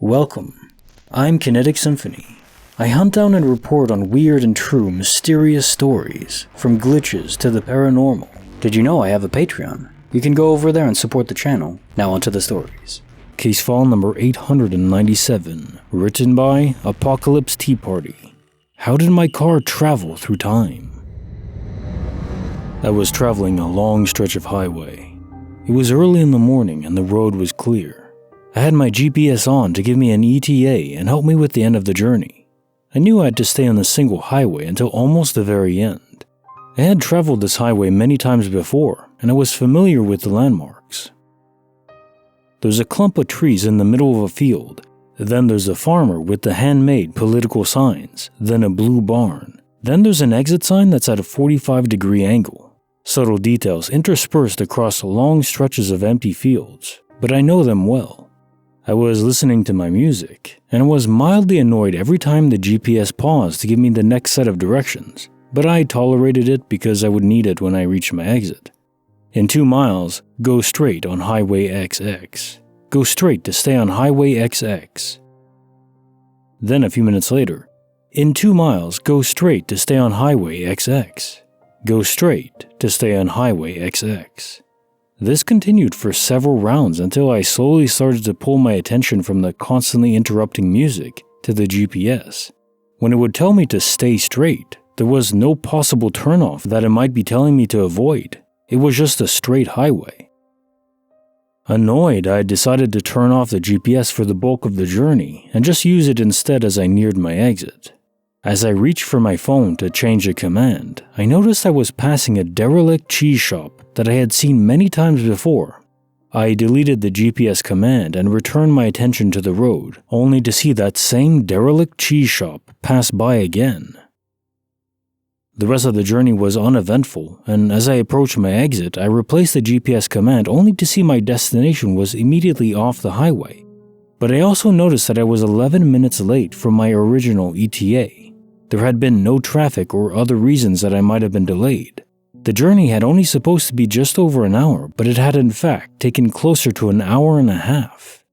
Welcome. I'm Kinetic Symphony. I hunt down and report on weird and true mysterious stories, from glitches to the paranormal. Did you know I have a Patreon? You can go over there and support the channel. Now onto the stories. Case file number 897, written by Apocalypse Tea Party. How did my car travel through time? I was traveling a long stretch of highway. It was early in the morning and the road was clear. I had my GPS on to give me an ETA and help me with the end of the journey. I knew I had to stay on the single highway until almost the very end. I had traveled this highway many times before, and I was familiar with the landmarks. There's a clump of trees in the middle of a field, then there's a farmer with the handmade political signs, then a blue barn, then there's an exit sign that's at a 45-degree angle. Subtle details interspersed across long stretches of empty fields, but I know them well. I was listening to my music, and was mildly annoyed every time the GPS paused to give me the next set of directions, but I tolerated it because I would need it when I reached my exit. In 2 miles, go straight on Highway XX. Go straight to stay on Highway XX. Then a few minutes later, in 2 miles, go straight to stay on Highway XX. Go straight to stay on Highway XX. This continued for several rounds until I slowly started to pull my attention from the constantly interrupting music to the GPS. When it would tell me to stay straight, there was no possible turnoff that it might be telling me to avoid. It was just a straight highway. Annoyed, I decided to turn off the GPS for the bulk of the journey and just use it instead as I neared my exit. As I reached for my phone to change a command, I noticed I was passing a derelict cheese shop that I had seen many times before. I deleted the GPS command and returned my attention to the road, only to see that same derelict cheese shop pass by again. The rest of the journey was uneventful, and as I approached my exit, I replaced the GPS command only to see my destination was immediately off the highway. But I also noticed that I was 11 minutes late from my original ETA. There had been no traffic or other reasons that I might have been delayed. The journey had only supposed to be just over an hour, but it had in fact taken closer to an hour and a half.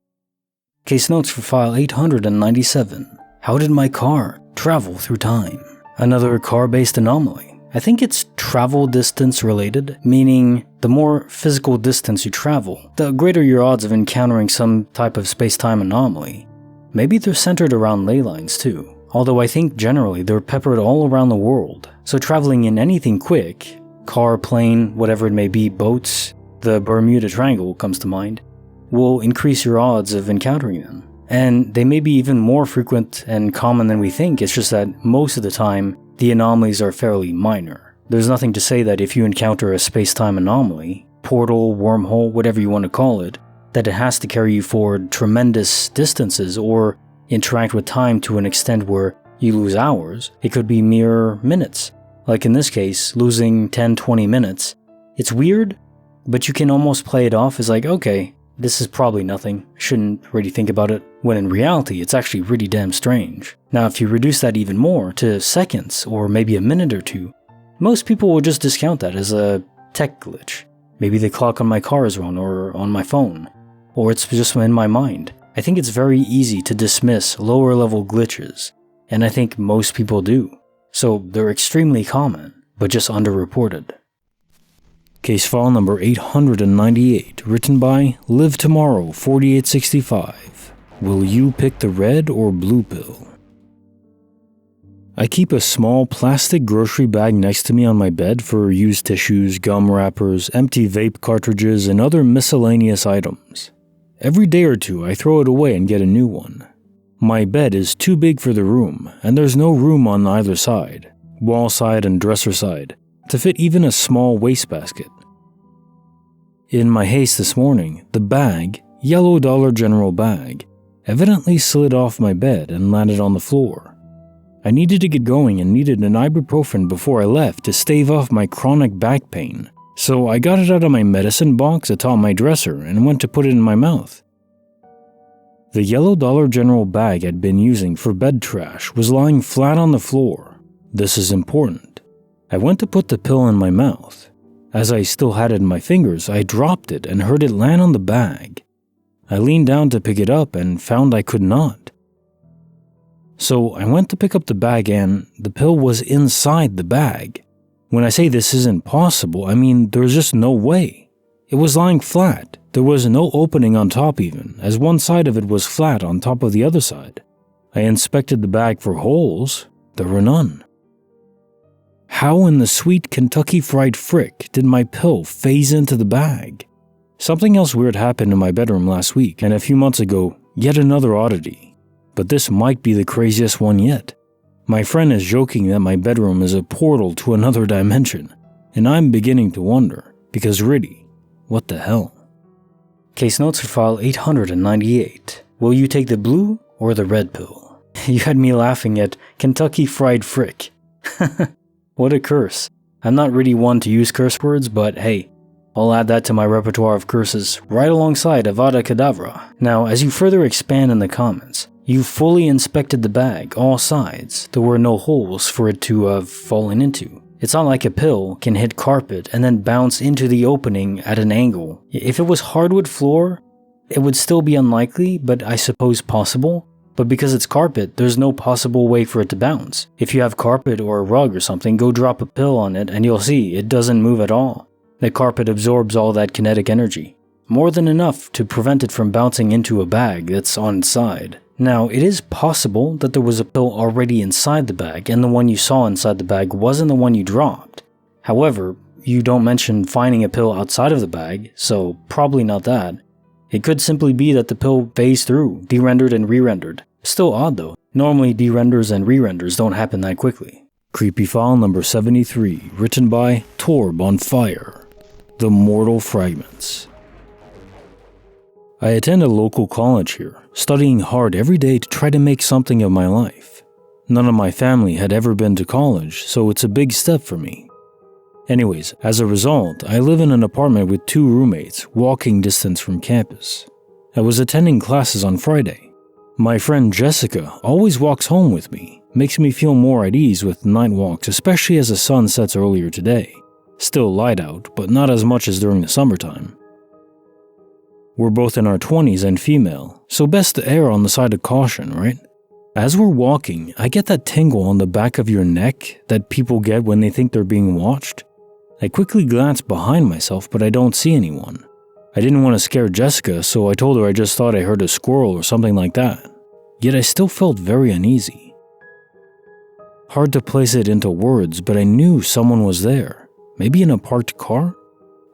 Case notes for file 897. How did my car travel through time? Another car-based anomaly. I think it's travel distance related, meaning the more physical distance you travel, the greater your odds of encountering some type of space-time anomaly. Maybe they're centered around ley lines too, although I think generally they're peppered all around the world, so traveling in anything quick, car, plane, whatever it may be, boats, the Bermuda Triangle comes to mind, will increase your odds of encountering them. And they may be even more frequent and common than we think, it's just that most of the time, the anomalies are fairly minor. There's nothing to say that if you encounter a space-time anomaly, portal, wormhole, whatever you want to call it, that it has to carry you forward tremendous distances or interact with time to an extent where you lose hours. It could be mere minutes. Like in this case, losing 10-20 minutes. It's weird, but you can almost play it off as like, okay, this is probably nothing, shouldn't really think about it, when in reality it's actually really damn strange. Now if you reduce that even more to seconds or maybe a minute or two, most people will just discount that as a tech glitch. Maybe the clock on my car is wrong or on my phone, or it's just in my mind. I think it's very easy to dismiss lower level glitches, and I think most people do. So they're extremely common, but just underreported. Case file number 898, written by Live Tomorrow 4865. Will you pick the red or blue pill? I keep a small plastic grocery bag next to me on my bed for used tissues, gum wrappers, empty vape cartridges, and other miscellaneous items. Every day or two, I throw it away and get a new one. My bed is too big for the room, and there's no room on either side, wall side and dresser side, to fit even a small wastebasket. In my haste this morning, the bag, yellow Dollar General bag, evidently slid off my bed and landed on the floor. I needed to get going and needed an ibuprofen before I left to stave off my chronic back pain, so I got it out of my medicine box atop my dresser and went to put it in my mouth. The yellow Dollar General bag I'd been using for bed trash was lying flat on the floor. This is important. I went to put the pill in my mouth. As I still had it in my fingers, I dropped it and heard it land on the bag. I leaned down to pick it up and found I could not. So I went to pick up the bag and the pill was inside the bag. When I say this isn't possible, I mean there's just no way. It was lying flat. There was no opening on top even, as one side of it was flat on top of the other side. I inspected the bag for holes. There were none. How in the sweet Kentucky Fried Frick did my pill phase into the bag? Something else weird happened in my bedroom last week, and a few months ago, yet another oddity. But this might be the craziest one yet. My friend is joking that my bedroom is a portal to another dimension, and I'm beginning to wonder, because really, what the hell? Case notes for file 898. Will you take the blue or the red pill? You had me laughing at Kentucky Fried Frick. What a curse. I'm not really one to use curse words, but hey, I'll add that to my repertoire of curses right alongside Avada Kedavra. Now, as you further expand in the comments, you fully inspected the bag, all sides. There were no holes for it to have fallen into. It's not like a pill can hit carpet and then bounce into the opening at an angle. If it was hardwood floor, it would still be unlikely, but I suppose possible. But because it's carpet, there's no possible way for it to bounce. If you have carpet or a rug or something, go drop a pill on it and you'll see it doesn't move at all. The carpet absorbs all that kinetic energy. More than enough to prevent it from bouncing into a bag that's on its side. Now, it is possible that there was a pill already inside the bag and the one you saw inside the bag wasn't the one you dropped. However, you don't mention finding a pill outside of the bag, so probably not that. It could simply be that the pill phased through, de-rendered and re-rendered. Still odd though. Normally de-renders and re-renders don't happen that quickly. Creepy file number 73, written by Torbonfire. The Mortal Fragments. I attend a local college here, studying hard every day to try to make something of my life. None of my family had ever been to college, so it's a big step for me. Anyways, as a result, I live in an apartment with 2 roommates, walking distance from campus. I was attending classes on Friday. My friend Jessica always walks home with me, makes me feel more at ease with night walks, especially as the sun sets earlier today. Still light out, but not as much as during the summertime. We're both in our 20s and female, so best to err on the side of caution, right? As we're walking, I get that tingle on the back of your neck that people get when they think they're being watched. I quickly glance behind myself, but I don't see anyone. I didn't want to scare Jessica, so I told her I just thought I heard a squirrel or something like that. Yet I still felt very uneasy. Hard to place it into words, but I knew someone was there. Maybe in a parked car?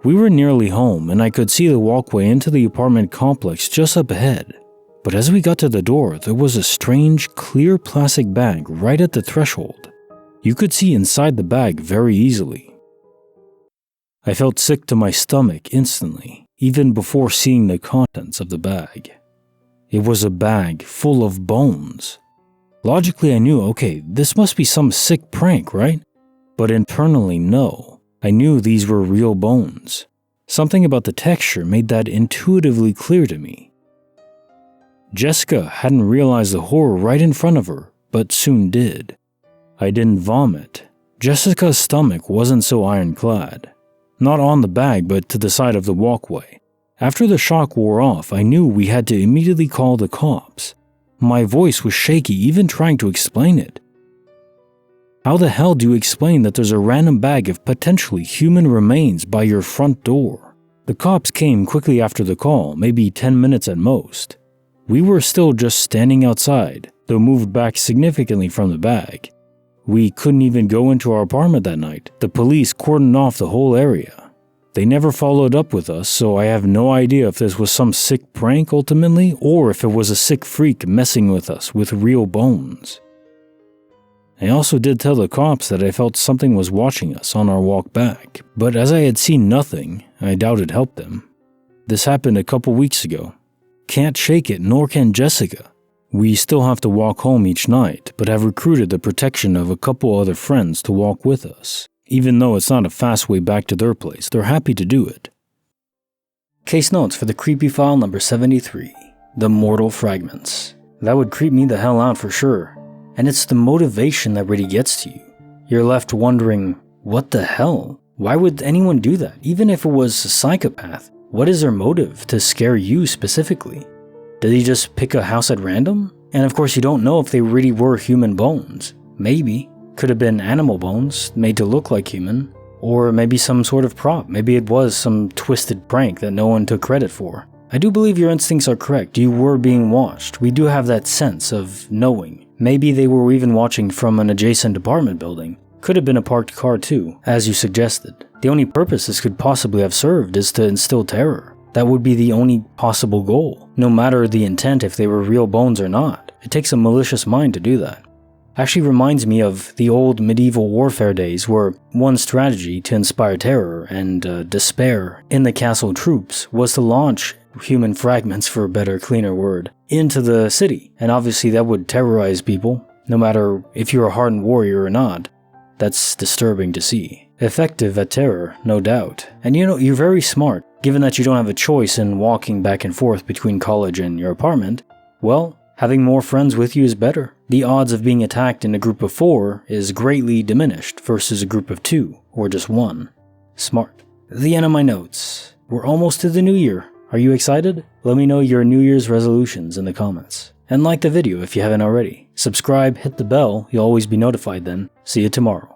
We were nearly home, and I could see the walkway into the apartment complex just up ahead. But as we got to the door, there was a strange, clear plastic bag right at the threshold. You could see inside the bag very easily. I felt sick to my stomach instantly, even before seeing the contents of the bag. It was a bag full of bones. Logically, I knew, okay, this must be some sick prank, right? But internally, no. I knew these were real bones. Something about the texture made that intuitively clear to me. Jessica hadn't realized the horror right in front of her, but soon did. I didn't vomit. Jessica's stomach wasn't so ironclad. Not on the bag, but to the side of the walkway. After the shock wore off, I knew we had to immediately call the cops. My voice was shaky even trying to explain it. How the hell do you explain that there's a random bag of potentially human remains by your front door? The cops came quickly after the call, maybe 10 minutes at most. We were still just standing outside, though moved back significantly from the bag. We couldn't even go into our apartment that night. The police cordoned off the whole area. They never followed up with us, so I have no idea if this was some sick prank ultimately, or if it was a sick freak messing with us with real bones. I also did tell the cops that I felt something was watching us on our walk back, but as I had seen nothing, I doubt it helped them. This happened a couple weeks ago. Can't shake it, nor can Jessica. We still have to walk home each night, but have recruited the protection of a couple other friends to walk with us. Even though it's not a fast way back to their place, they're happy to do it. Case notes for the creepy file number 73, The Mortal Fragments. That would creep me the hell out for sure. And it's the motivation that really gets to you. You're left wondering, what the hell? Why would anyone do that? Even if it was a psychopath, What is their motive to scare you specifically? Did he just pick a house at random? And of course you don't know if they really were human bones. Maybe. Could have been animal bones, made to look like human. Or maybe some sort of prop. Maybe it was some twisted prank that no one took credit for. I do believe your instincts are correct. You were being watched. We do have that sense of knowing. Maybe they were even watching from an adjacent apartment building. Could have been a parked car too, as you suggested. The only purpose this could possibly have served is to instill terror. That would be the only possible goal, no matter the intent if they were real bones or not. It takes a malicious mind to do that. Actually reminds me of the old medieval warfare days where one strategy to inspire terror and despair in the castle troops was to launch human fragments, for a better, cleaner word, into the city. And obviously that would terrorize people, no matter if you're a hardened warrior or not. That's disturbing to see. Effective at terror, no doubt. And you know, you're very smart, given that you don't have a choice in walking back and forth between college and your apartment. Well, having more friends with you is better. The odds of being attacked in a group of 4 is greatly diminished versus a group of 2, or just 1. Smart. The end of my notes. We're almost to the new year. Are you excited? Let me know your New Year's resolutions in the comments. And like the video if you haven't already. Subscribe, hit the bell, you'll always be notified then. See you tomorrow.